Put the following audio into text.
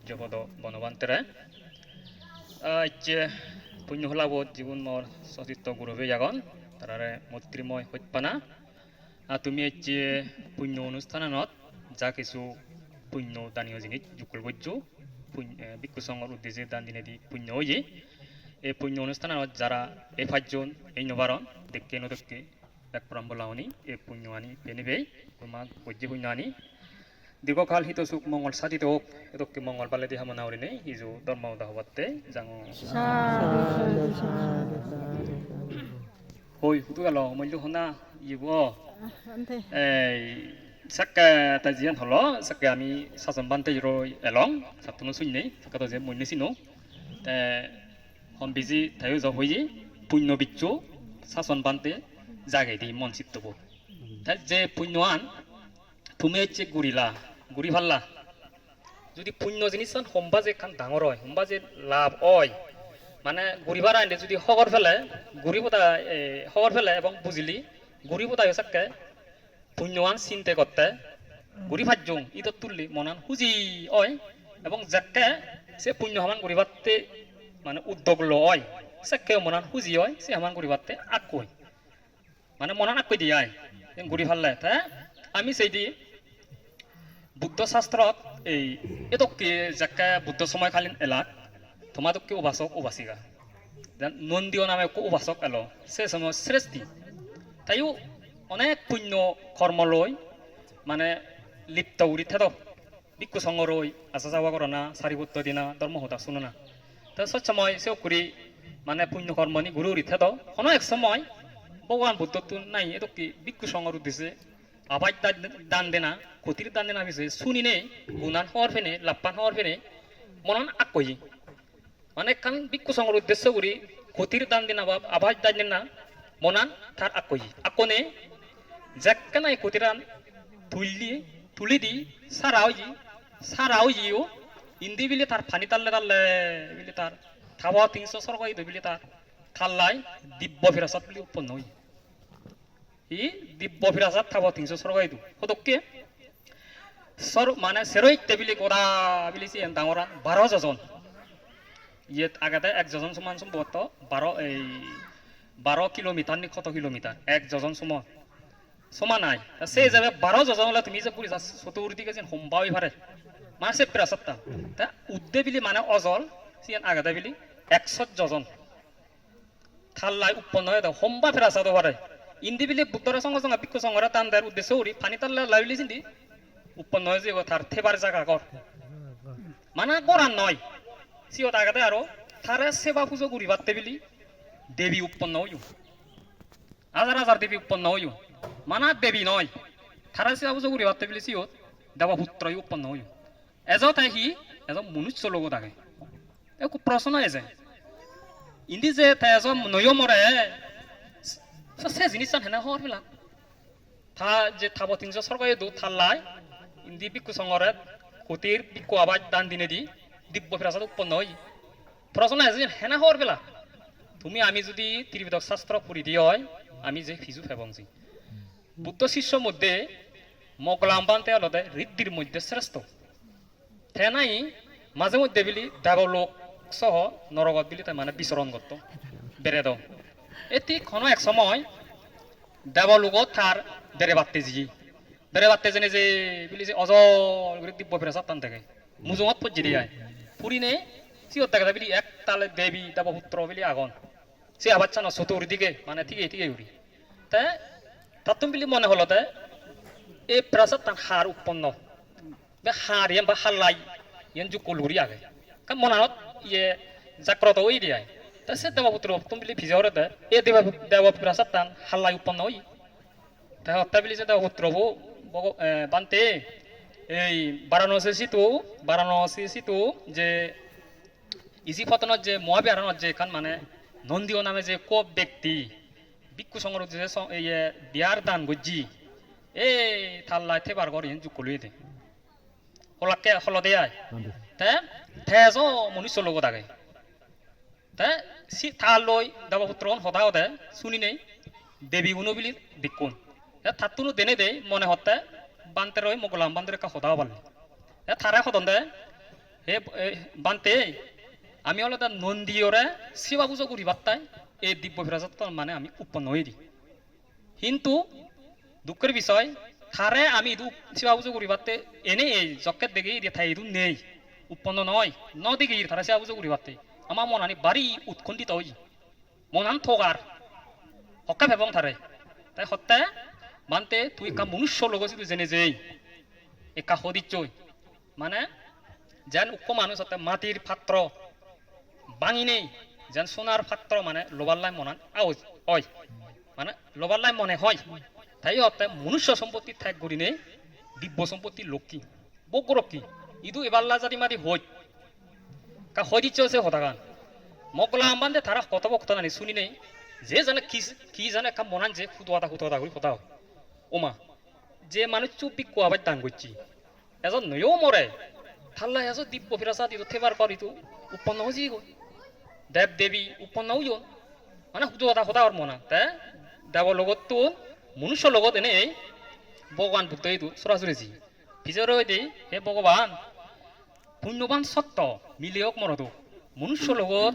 পূজ্যপদ বনবান্তেৰে ইচ্ছে পুণ্য হলাবত জীবন মর সচিত্ত গুরুবে জাগন তারারে মৈত্রীময় সত্যপানা তুমি ইচ্ছে পুণ্য অনুষ্ঠানত যা কিছু পুণ্য দানীয় জিনিস যুকুল বৈজ্য ভিক্ষু সংঘর উদ্দেশ্যে দান দিনে দি পুণ্য হয়ে এই পুণ্য অনুষ্ঠানত যারা এই পাঁচজন এই নবারণ দেখকে নদককে এক পরম্বলাহনি এই পুণ্য আনি পেনিবে মা বৈজ্য পুণ্য আনি দীর্ঘকাল হিত সুখ মঙ্গল সাধিত হোক এদকে মঙ্গল পালে দেহা মনাওরিনে হিজু ধর্ম দাহবাতে জাঙো হই হুতু গেল মইলু হনা ইব এই সাক্কা তাজিয়ান হলো সাক্কা আমি সাসন বানতে রই এলং সাতনো সুইনে সাক্কা তো যে মইনে সিনো তে হম বিজি তাইও জ হই পুণ্য বিচ্ছু সাসন বানতে জাগে দি মন চিত্তব তাই যে পুণ্যআন তুমি হচ্ছে গুড়িলা গুড়ি ভাল্লা যদি পুণ্য জিনিস সম্বা যে খান ডাঙর হয় সম্বা যে লাভ হয় মানে গুড়ি ভাড়া আনলে যদি খবর ফেলে গুড়ি পোতা খবর ফেলে এবং বুঝিলি গুড়ি পোতা সাক্কে পুণ্যআন চিন্তা করতে গুড়ি ভাজ্যং ইদত তুললি মনান হুজি হয় এবং যাকে সে পুণ্য সমান গুড়ি ভাতে মানে উদ্যোগ লয় সাক্কে মনান হুজি হয় সে সমান গুড়ি ভাতে আক মানে মনান আক দিয়ে গুড়ি ভাল্লে তা আমি সেই দি বুদ্ধ শাস্ত্রত এই এতকে যাকে বুদ্ধ সময়কালীন এলাক তোমাদকে উপাসক উপাসিকা নন্দীয় নামে উপাসক এলো সে সময় শ্রেষ্ঠী তাইও অনেক পুণ্য কর্ম লই মানে লিপ্ত উড়ি থেদ ভিক্ষু সঙ্গ রই আসা যাওয়া করো না সারিবদ্ধ দিনা ধর্ম হতা শুনো না তা সব সময় সেও করি মানে পুণ্য কর্মনি গুরু উড়ি থেদ কোনো এক সময় ভগবান বুদ্ধ নাই এতকে ভিক্ষু সঙ্গর উদ্দেশ্যে আবাই দান দেনা ক্ষতির দান দেনা বিষয়ে শুনি নেই গুণান হওয়ার ফেনে লাভবান হওয়ার ফেনে মনন আকই মানে কান ভিক্ষু সঙ্গর উদ্দেশ্য করি ক্ষতির দান দেনা বা আবাই দান দেনা মনান তার আকই আকনে যাকে নাই ক্ষতিরান তুলি দি সারাও জিও ইন্দি বিলে তার ফানি তাল্লে বিলে তার থাবা 300 সরকারি বিলে তার খাল্লাই দিব্য ফিরাসাত বলে উৎপন্ন হই ই দিব্য ফিরাসাত থাবা 300 সরকারি হতকে সর মানে সেরই টেবিলে গোড়া বিলিছি ডাঙরা 12 জন ইয়ে আগাতে এক জন সমান সম্ভবত 12 কিলোমিটার নি কত কিলোমিটার এক জন সমান নাই সেই যাবে 12 জন হলে তুমি যে পুলিশ চতুর্দিকে যে হোমবাই ভারে মানে সে ফিরাসাতটা তা উদ্দে বিলি মানে অজল সিয়ান আগাতে বিলি 100 জন খাল্লাই উৎপন্ন হয়ে দাও হোমবা ফিরাসাত ভারে ইন্দি বিলি বুদ্ধরা সঙ্গে সঙ্গে ভিক্ষু সঙ্গরা দান দেওয়ার উদ্দেশ্য উড়ি পানি তাল্লা লাইলি চিন্তি উৎপন্ন হয়ে যে তার থেবার জায়গা কর মানে করার নয় সিও আগাতে আরো তারে সেবা পুজো করি বাড়তে বিলি দেবী উৎপন্ন হইও হাজার হাজার দেবী উৎপন্ন হইও মানা দেবী নয় তারা সেবা পুজো করি বাড়তে বিলি সিও দেবপুত্র উৎপন্ন হইও এজন থাকি এজন মনুষ্য লোক থাকে একো প্রশ্ন এসে ইন্দি যে এজন নয় মরে সে জিনিস হেনা হওয়ার ফেলা থা যে থাব 300 সরকারি দু থাল্লাই ইন্দি ভিক্ষু সঙ্গরে ক্ষতির ভিক্ষু আবাজ দান দিনে দি দিব্য ফিরাসাত উৎপন্ন হই প্রশ্ন আছে হেনা হওয়ার ফেলা তুমি আমি যদি ত্রিবেদক শাস্ত্র পড়ি দিয়ে হয় আমি যে ফিজু ফেবংছি বুদ্ধ শিষ্য মধ্যে মগলাম বানতে আলাদা ঋদ্ধির মধ্যে শ্রেষ্ঠ থেনাই মাঝে মধ্যে বিলি দেবলোক সহ নরগত বিলি তাই মানে বিচরণ করত বেড়ে দাও এটি কোনো এক সময় দেবলোকত তার বেড়ে বাড়তে জেনে যে বিলি যে অজল দিব্য ফেরাসাত টান থাকে মুজমত পর্যে দিয়ে পুরি নেই সিও দেখা বিলি এক তালে দেবী দেবপুত্র বিলি আগন সে আবার চানো চতুর্দিকে মানে ঠিকই উড়ি তাই তাতুম বিলি মনে হলো তাই এই ফেরাসাত টান হার উৎপন্ন হার ইয়ান বা হাল্লাই ইয়ান যুগ কলুরি আগে কারণ মনানত ইয়ে জাগ্রত ওই দিয়ে তা সে দেবপুত্র তুমি বিলি ভিজরে দে এ দেব ফেরাসাত টান হাল্লাই উৎপন্ন হই তাই হত্যা বিলি যে দেবপুত্র বানতে এই বারাণসী সিতু যে ইজিপতনত যে মহাবিহারণত যে এখান মানে নন্দীয় নামে যে ক ব্যক্তি ভিক্ষু সংঘর যে বিয়ার দান গজ্জি এই থাল্লাই থেবার ঘর ইন যুগ কলুই দে হলাকে হল দেয় তে থেজ মনুষ্য লোক থাকে তে সি থাল লই দেবপুত্র হতা হতে শুনি নেই দেবী গুণ বিলি দিকুন থাতুনো দেনে দেই মনে হতে বান্তে রই মগলাম বান্দের কা হতা পারলে থারে হতন দে হে বানতে আমি হলো তার নন্দীয়রে সেবা পুজো করি বার্তায় এই দিব্য ফিরাজত মানে আমি উৎপন্ন হয়ে দিই কিন্তু দুঃখের বিষয় থারে আমি ইদু সেবা পুজো করি বার্তে এনে এই জকের দেখে থাই ইদু নেই উৎপন্ন নয় ন দিকে তারা সেবা পুজো করি বার্তে আমার মন আনি বাড়ি উৎকণ্ঠিত হই মনান থগার হকা ভেবং থারে তাই হত্যা মানতে তুই একা মনুষ্য লোক যদি জেনে যেই একা হদিচ্ছই মানে যেন উক্ক মানুষ হত্যা মাটির পাত্র বাঙি নেই যেন সোনার পাত্র মানে লোবাল্লাই মনান আওজ হয় মানে লোবাল্লাই মনে হয় তাই হত্যা মনুষ্য সম্পত্তি ত্যাগ করি নেই দিব্য সম্পত্তি লক্ষ্মী বকরক্ষী ইদু এবাল্লা জাতি মাতি হই কা হই দিচ্ছে হচ্ছে হতাগান মকলা আমবান্ধে তারা কত বক্তা নানি শুনি নেই যে জানে কি জানে কাম মনান যে খুদুয়াতা করি কথা হয় ওমা যে মানুষ চুপি কোয়াবাই দান করছি এজন নয়ও মরে থাল্লা এজন দিব্য ফিরাসা দিত থেবার পর ইতো উৎপন্ন হয়েছি দেব দেবী উৎপন্ন হইও মানে খুদুয়াতা কথা আর মনা তে দেব লগত তো মনুষ্য লগত এনে ভগবান বুদ্ধ এইটো সরাসরি ভিজর দেই হে ভগবান পুণ্যবান সত্য মিলিয়ক মরদ মনুষ্য লগত